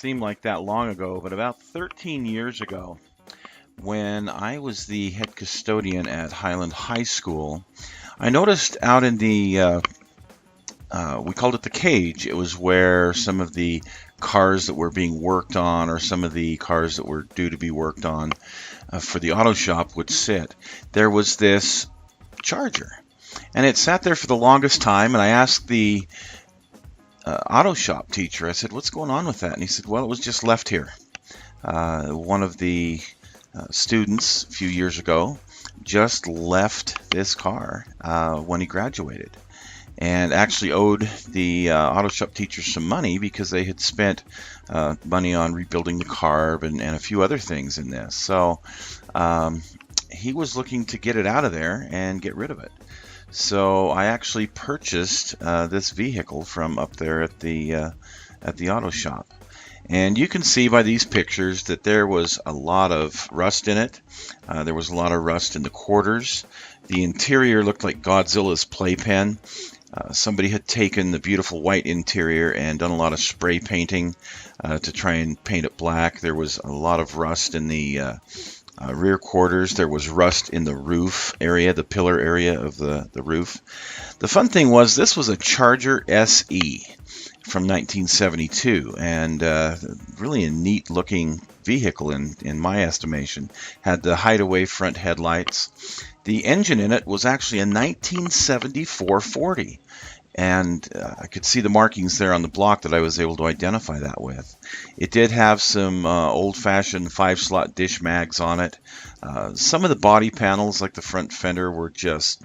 seem like that long ago, but about 13 years ago, when I was the head custodian at Highland High School, I noticed out in we called it the cage. It was where some of the cars that were being worked on, or some of the cars that were due to be worked on for the auto shop would sit. There was this Charger, and it sat there for the longest time, and I asked the auto shop teacher, I said, "What's going on with that?" And he said, "Well, it was just left here. One of the students a few years ago just left this car when he graduated, and actually owed the auto shop teacher some money because they had spent money on rebuilding the carb and a few other things in this. So he was looking to get it out of there and get rid of it. So I actually purchased this vehicle from up there at the auto shop. And you can see by these pictures that there was a lot of rust in it. There was a lot of rust in the quarters. The interior looked like Godzilla's playpen. Somebody had taken the beautiful white interior and done a lot of spray painting to try and paint it black. There was a lot of rust in the rear quarters. There was rust in the roof area, the pillar area of the roof. The fun thing was, this was a Charger SE from 1972, and really a neat looking vehicle in my estimation. Had the hideaway front headlights. The engine in it was actually a 1974 40, and I could see the markings there on the block that I was able to identify that with. It did have some old-fashioned 5-slot dish mags on it. Some of the body panels, like the front fender, were just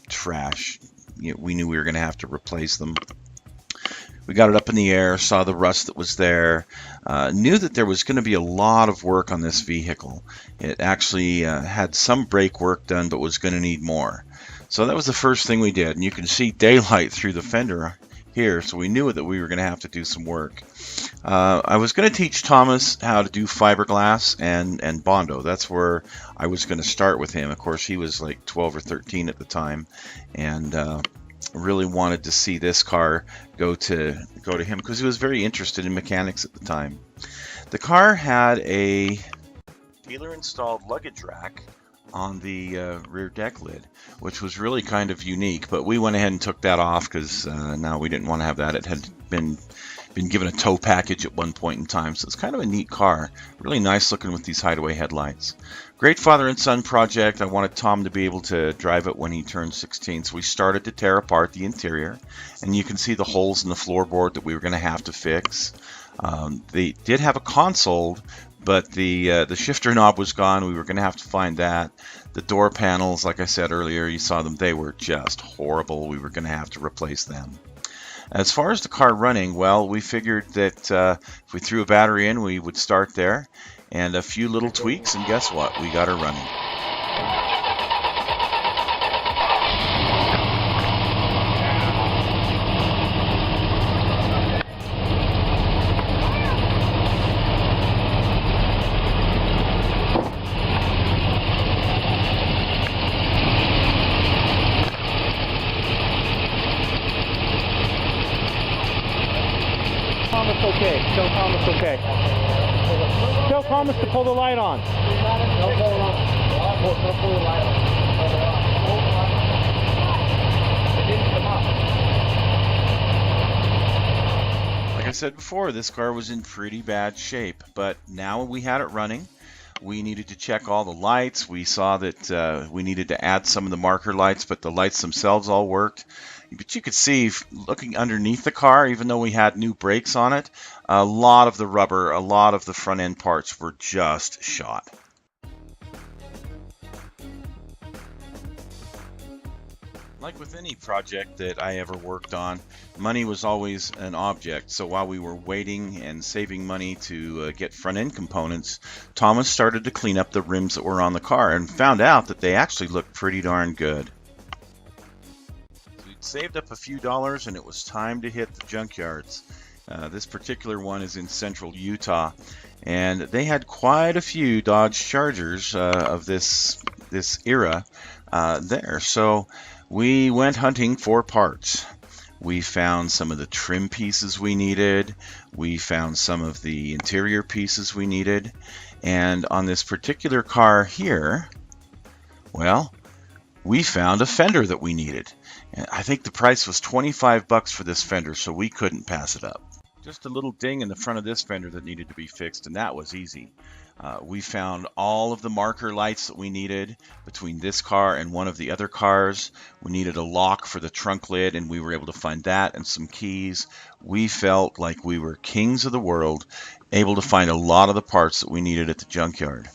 trash. We knew we were going to have to replace them. We got it up in the air, saw the rust that was there, knew that there was going to be a lot of work on this vehicle. It actually had some brake work done, but was going to need more. So that was the first thing we did, and you can see daylight through the fender here, so we knew that we were going to have to do some work. I was going to teach Thomas how to do fiberglass and Bondo. That's where I was going to start with him. Of course, he was like 12 or 13 at the time, and really wanted to see this car go to him because he was very interested in mechanics at the time. The car had a dealer-installed luggage rack on the rear deck lid, which was really kind of unique, but we went ahead and took that off because now we didn't want to have that. It had been given a tow package at one point in time, so it's kind of a neat car. Really nice looking with these hideaway headlights. Great father and son project. I wanted Tom to be able to drive it when he turned 16, so we started to tear apart the interior, and you can see the holes in the floorboard that we were going to have to fix. They did have a console, but the shifter knob was gone. We were going to have to find that. The door panels, like I said earlier, you saw them, they were just horrible. We were going to have to replace them. As far as the car running, well, we figured that if we threw a battery in, we would start there, and a few little tweaks, and guess what? We got her running. Thomas okay. Tell Thomas okay. Tell Thomas to pull the light on. Don't pull it on. Don't pull the light on. It didn't come up. Like I said before, this car was in pretty bad shape, but now we had it running. We needed to check all the lights. We saw that we needed to add some of the marker lights, but the lights themselves all worked. But you could see, looking underneath the car, even though we had new brakes on it, a lot of the rubber, a lot of the front end parts were just shot. Like with any project that I ever worked on, money was always an object. So while we were waiting and saving money to get front end components, Thomas started to clean up the rims that were on the car and found out that they actually looked pretty darn good. So we'd saved up a few dollars and it was time to hit the junkyards. This particular one is in central Utah, and they had quite a few Dodge Chargers of this era there. So we went hunting for parts. We found some of the trim pieces we needed. We found some of the interior pieces we needed. And on this particular car here, well, we found a fender that we needed. And I think the price was 25 bucks for this fender, so we couldn't pass it up. Just a little ding in the front of this fender that needed to be fixed, and that was easy. We found all of the marker lights that we needed between this car and one of the other cars. We needed a lock for the trunk lid, and we were able to find that and some keys. We felt like we were kings of the world, able to find a lot of the parts that we needed at the junkyard.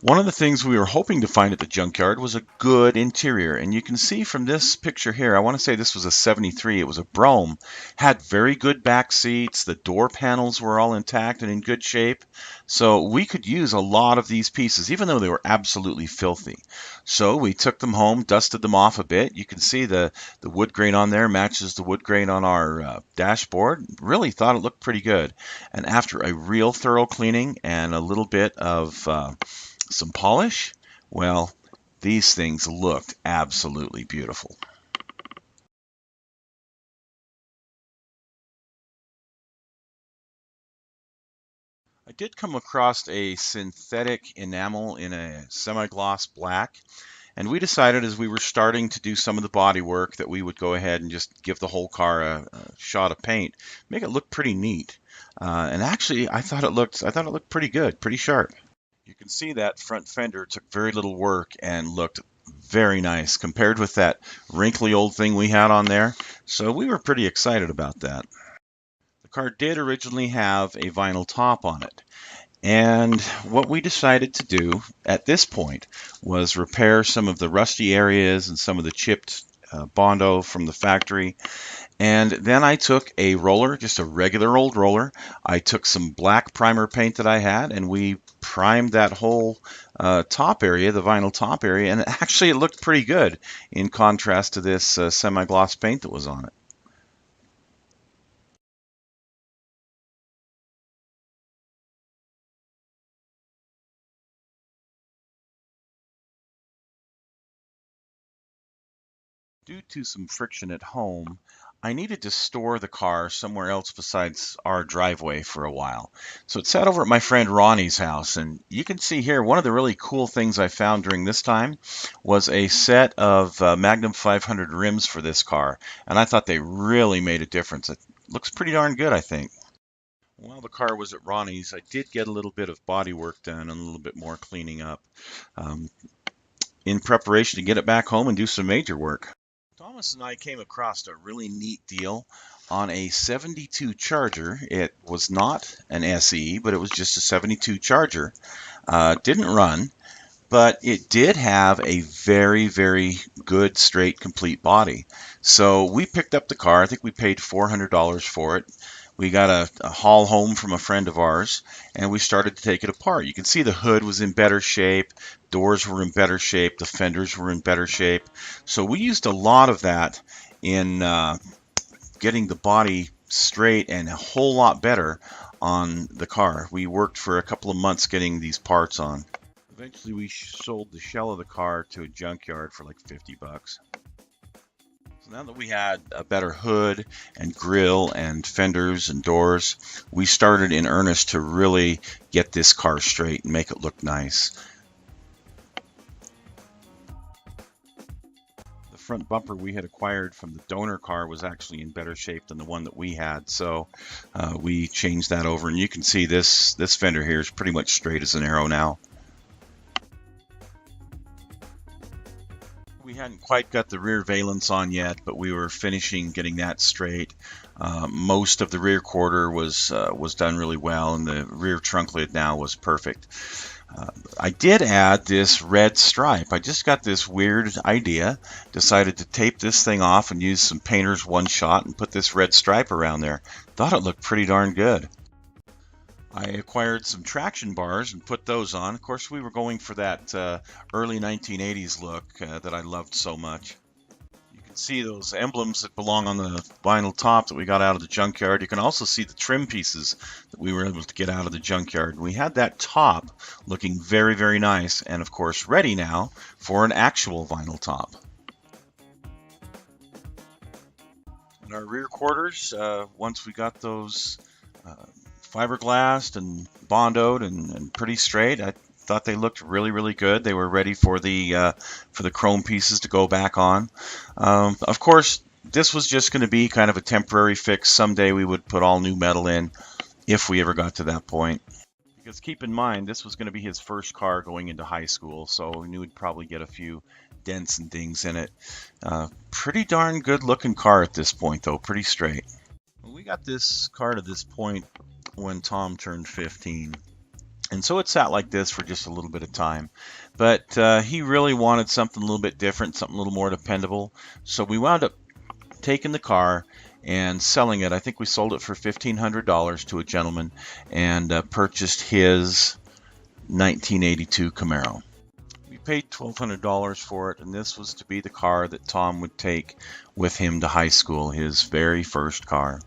One of the things we were hoping to find at the junkyard was a good interior, and you can see from this picture here, I want to say this was a 73, it was a Brougham, had very good back seats, the door panels were all intact and in good shape, so we could use a lot of these pieces, even though they were absolutely filthy. So we took them home, dusted them off a bit. You can see the wood grain on there matches the wood grain on our dashboard. Really thought it looked pretty good, and after a real thorough cleaning and a little bit of some polish, well, these things looked absolutely beautiful. I did come across a synthetic enamel in a semi-gloss black, and we decided as we were starting to do some of the body work that we would go ahead and just give the whole car a shot of paint, make it look pretty neat. And actually, I thought it looked pretty good, pretty sharp. You can see that front fender took very little work and looked very nice compared with that wrinkly old thing we had on there. So we were pretty excited about that. The car did originally have a vinyl top on it. And what we decided to do at this point was repair some of the rusty areas and some of the chipped Bondo from the factory. And then I took a roller, just a regular old roller. I took some black primer paint that I had, and we primed that whole top area, the vinyl top area, and actually it looked pretty good in contrast to this semi-gloss paint that was on it. Due to some friction at home, I needed to store the car somewhere else besides our driveway for a while. So it sat over at my friend Ronnie's house, and you can see here one of the really cool things I found during this time was a set of Magnum 500 rims for this car, and I thought they really made a difference. It looks pretty darn good, I think. While the car was at Ronnie's, I did get a little bit of body work done and a little bit more cleaning up in preparation to get it back home and do some major work. Thomas and I came across a really neat deal on a 72 Charger. It was not an SE, but it was just a 72 Charger. Didn't run, but it did have a very, very good, straight, complete body. So we picked up the car. I think we paid $400 for it. We got a haul home from a friend of ours, and we started to take it apart. You can see the hood was in better shape, doors were in better shape, the fenders were in better shape. So we used a lot of that in getting the body straight and a whole lot better on the car. We worked for a couple of months getting these parts on. Eventually we sold the shell of the car to a junkyard for like 50 bucks. Now that we had a better hood and grille and fenders and doors, we started in earnest to really get this car straight and make it look nice. The front bumper we had acquired from the donor car was actually in better shape than the one that we had, so we changed that over, and you can see this fender here is pretty much straight as an arrow now. We hadn't quite got the rear valence on yet, but we were finishing getting that straight. Most of the rear quarter was done really well, and the rear trunk lid now was perfect. I did add this red stripe. I just got this weird idea, decided to tape this thing off and use some painter's one shot and put this red stripe around there. Thought it looked pretty darn good. I acquired some traction bars and put those on. Of course, we were going for that early 1980s look that I loved so much. You can see those emblems that belong on the vinyl top that we got out of the junkyard. You can also see the trim pieces that we were able to get out of the junkyard. We had that top looking very, very nice, and of course ready now for an actual vinyl top. In our rear quarters, once we got those fiberglassed and bondoed and pretty straight, I thought they looked really, really good. They were ready for the chrome pieces to go back on. Of course, this was just going to be kind of a temporary fix. Someday we would put all new metal in if we ever got to that point. Because keep in mind, this was going to be his first car going into high school, so we knew we'd probably get a few dents and dings in it. Pretty darn good looking car at this point, though, pretty straight. We got this car to this point when Tom turned 15. And so it sat like this for just a little bit of time. But he really wanted something a little bit different, something a little more dependable. So we wound up taking the car and selling it. I think we sold it for $1,500 to a gentleman and purchased his 1982 Camaro. We paid $1,200 for it, and this was to be the car that Tom would take with him to high school, his very first car.